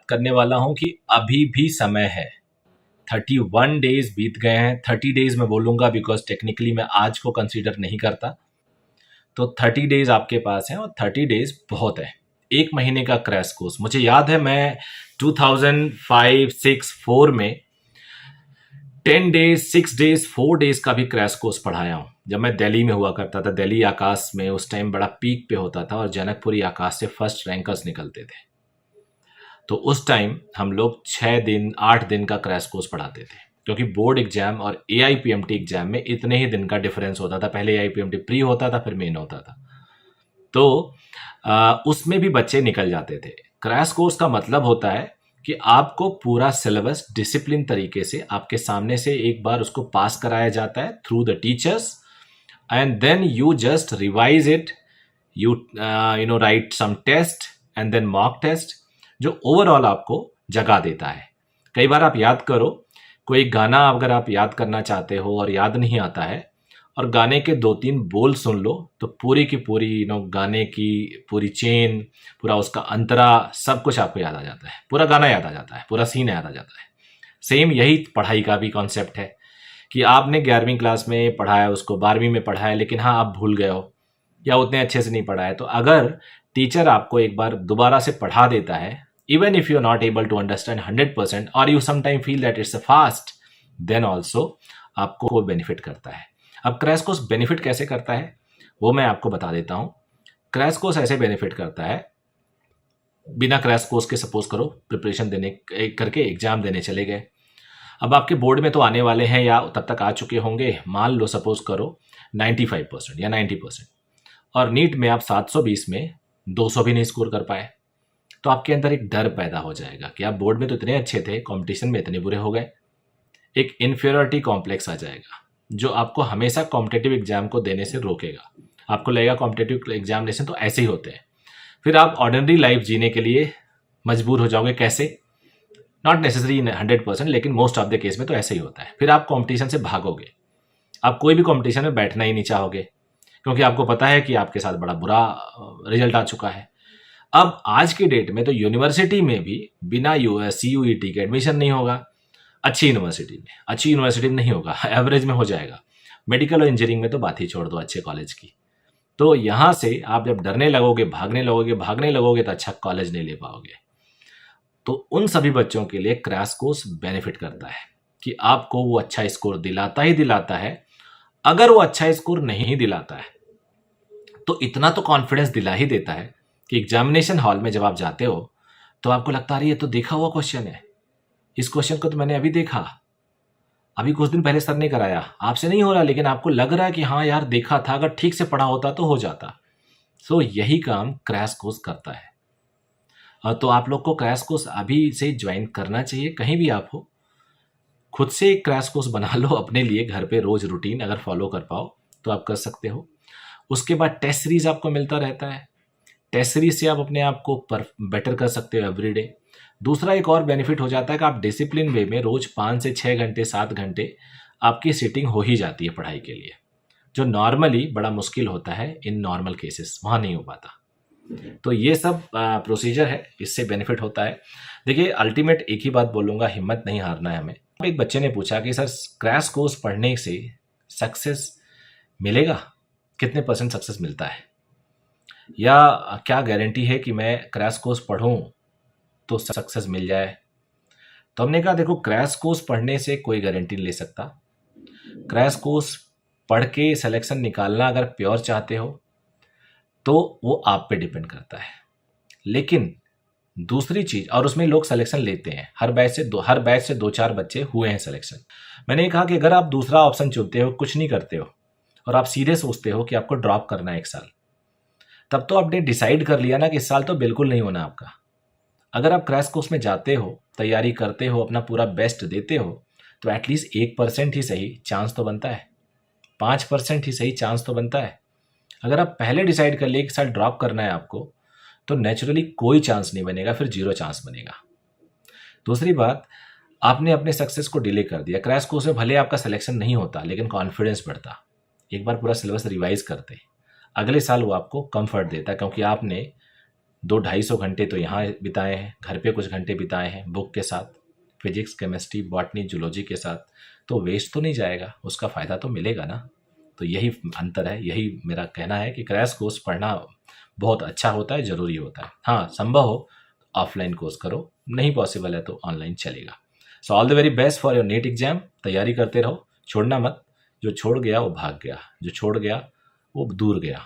करने वाला हूं कि अभी भी समय है। 31 डेज बीत गए हैं। 30 डेज मैं बोलूंगा बिकॉज टेक्निकली मैं आज को कंसीडर नहीं करता। तो 30 डेज आपके पास हैं और 30 डेज बहुत है। एक महीने का क्रैश कोर्स, मुझे याद है मैं 2005, 6, 4 में 10 डेज, 6 डेज, 4 डेज का भी क्रैश कोर्स पढ़ाया हूँ। जब मैं दिल्ली में हुआ करता था, दिल्ली आकाश में उस टाइम बड़ा पीक पे होता था और जनकपुरी आकाश से फर्स्ट रैंकर्स निकलते थे। तो उस टाइम हम लोग 6 दिन 8 दिन का क्रैश कोर्स पढ़ाते थे, क्योंकि बोर्ड एग्जाम और AIPMT एग्जाम में इतने ही दिन का डिफरेंस होता था। पहले AIPMT प्री होता था, फिर मेन होता था। तो उसमें भी बच्चे निकल जाते थे। क्रैश कोर्स का मतलब होता है कि आपको पूरा सिलेबस डिसिप्लिन तरीके से आपके सामने से एक बार उसको पास कराया जाता है through the teachers, and then you just revise it, you write some test and then mock test, जो ओवरऑल आपको जगा देता है। कई बार आप याद करो, कोई गाना अगर आप याद करना चाहते हो और याद नहीं आता है, और गाने के 2-3 बोल सुन लो, तो पूरी की पूरी गाने की पूरी चेन, पूरा उसका अंतरा, सब कुछ आपको याद आ जाता है। पूरा गाना याद आ जाता है, पूरा सीन याद आ जाता है। सेम यही पढ़ाई का भी कॉन्सेप्ट है कि आपने 11वीं क्लास में पढ़ाया, उसको 12वीं में पढ़ाया, लेकिन हाँ आप भूल गए हो या उतने अच्छे से नहीं पढ़ाया। तो अगर टीचर आपको एक बार दोबारा से पढ़ा देता है, even if you are not able to understand 100% और you sometime feel that it's fast, then also आपको वो बेनिफिट करता है। अब क्रैश कोर्स बेनिफिट कैसे करता है वो मैं आपको बता देता हूं। क्रैश कोर्स ऐसे बेनिफिट करता है, बिना क्रैश कोर्स के सपोज करो प्रिपरेशन देने करके एग्जाम देने चले गए। अब आपके बोर्ड में तो आने वाले हैं या तब तक आ चुके होंगे, मान लो सपोज करो 95% या 90%, और नीट में आप 720 में 200 भी नहीं स्कोर कर पाए, तो आपके अंदर एक डर पैदा हो जाएगा कि आप बोर्ड में तो इतने अच्छे थे, कंपटीशन में इतने बुरे हो गए। एक इन्फीरियरिटी कॉम्प्लेक्स आ जाएगा जो आपको हमेशा कॉम्पिटिटिव एग्जाम को देने से रोकेगा। आपको लगेगा कॉम्पिटिटिव एग्जामिनेशन तो ऐसे ही होते हैं, फिर आप ऑर्डिनरी लाइफ जीने के लिए मजबूर हो जाओगे। कैसे? नॉट नेसेसरी 100%, लेकिन मोस्ट ऑफ द केस में तो ऐसे ही होता है। फिर आप कंपटीशन से भागोगे, आप कोई भी कंपटीशन में बैठना ही नहीं चाहोगे, क्योंकि आपको पता है कि आपके साथ बड़ा बुरा रिजल्ट आ चुका है। अब आज की डेट में तो यूनिवर्सिटी में भी बिना CUET के एडमिशन नहीं होगा। अच्छी यूनिवर्सिटी में नहीं होगा, एवरेज में हो जाएगा। मेडिकल और इंजीनियरिंग में तो बात ही छोड़ दो अच्छे कॉलेज की। तो यहाँ से आप जब डरने लगोगे, भागने लगोगे तो अच्छा कॉलेज नहीं ले पाओगे। तो उन सभी बच्चों के लिए क्रैश कोर्स बेनिफिट करता है कि आपको वो अच्छा स्कोर दिलाता ही दिलाता है। अगर वो अच्छा स्कोर नहीं दिलाता है तो इतना तो कॉन्फिडेंस दिला ही देता है कि एग्जामिनेशन हॉल में जब आप जाते हो तो आपको लगता है ये तो देखा हुआ क्वेश्चन है, इस क्वेश्चन को तो मैंने अभी देखा, अभी कुछ दिन पहले सर ने कराया, आपसे नहीं हो रहा, लेकिन आपको लग रहा है कि हाँ यार देखा था, अगर ठीक से पढ़ा होता तो हो जाता। सो यही काम क्रैश कोर्स करता है। तो आप लोग को क्रैश कोर्स अभी से ज्वाइन करना चाहिए। कहीं भी आप हो, खुद से एक क्रैश कोर्स बना लो अपने लिए घर पे, रोज रूटीन अगर फॉलो कर पाओ तो आप कर सकते हो। उसके बाद टेस्ट सीरीज आपको मिलता रहता है, टेस्ट सीरीज से आप अपने आप को बेटर कर सकते हो एवरीडे। दूसरा एक और बेनिफिट हो जाता है कि आप डिसिप्लिन वे में रोज 5 से 6 घंटे 7 घंटे आपकी सिटिंग हो ही जाती है पढ़ाई के लिए, जो नॉर्मली बड़ा मुश्किल होता है इन नॉर्मल केसेस, वहाँ नहीं हो पाता। तो ये सब प्रोसीजर है, इससे बेनिफिट होता है। देखिए अल्टीमेट एक ही बात बोलूँगा, हिम्मत नहीं हारना है हमें। एक बच्चे ने पूछा कि सर क्रैश कोर्स पढ़ने से सक्सेस मिलेगा, कितने % सक्सेस मिलता है, या क्या गारंटी है कि मैं क्रैश कोर्स पढ़ूं तो सक्सेस मिल जाए। तो हमने कहा देखो, क्रैश कोर्स पढ़ने से कोई गारंटी नहीं ले सकता। क्रैश कोर्स पढ़ के सिलेक्शन निकालना अगर प्योर चाहते हो तो वो आप पे डिपेंड करता है। लेकिन दूसरी चीज, और उसमें लोग सिलेक्शन लेते हैं, हर बैच से 2-4 बच्चे हुए हैं सिलेक्शन। मैंने कहा कि अगर आप दूसरा ऑप्शन चुनते हो, कुछ नहीं करते हो और आप सीधे सोचते हो कि आपको ड्रॉप करना है 1 साल, तब तो आपने डिसाइड कर लिया ना कि इस साल तो बिल्कुल नहीं होना आपका। अगर आप क्रैश कोर्स में जाते हो, तैयारी करते हो, अपना पूरा बेस्ट देते हो, तो एटलीस्ट 1% ही सही चांस तो बनता है, 5% ही सही चांस तो बनता है। अगर आप पहले डिसाइड कर लिए कि साल ड्रॉप करना है आपको, तो नेचुरली कोई चांस नहीं बनेगा, फिर 0 चांस बनेगा। दूसरी बात, आपने अपने सक्सेस को डिले कर दिया। क्रैश कोर्स में भले आपका सिलेक्शन नहीं होता, लेकिन कॉन्फिडेंस बढ़ता। एक बार पूरा सिलेबस रिवाइज करते, अगले साल वो आपको कंफर्ट देता, क्योंकि आपने 2-250 घंटे तो यहाँ बिताए हैं, घर पे कुछ घंटे बिताए हैं बुक के साथ, फिजिक्स, केमिस्ट्री, बॉटनी, जूलॉजी के साथ, तो वेस्ट तो नहीं जाएगा, उसका फ़ायदा तो मिलेगा ना। तो यही अंतर है, यही मेरा कहना है कि क्रैश कोर्स पढ़ना बहुत अच्छा होता है, ज़रूरी होता है। हाँ, संभव हो ऑफलाइन कोर्स करो, नहीं पॉसिबल है तो ऑनलाइन चलेगा। So all the very best for your NEET exam. तैयारी करते रहो, छोड़ना मत। जो छोड़ गया वो भाग गया, जो छोड़ गया वो दूर गया।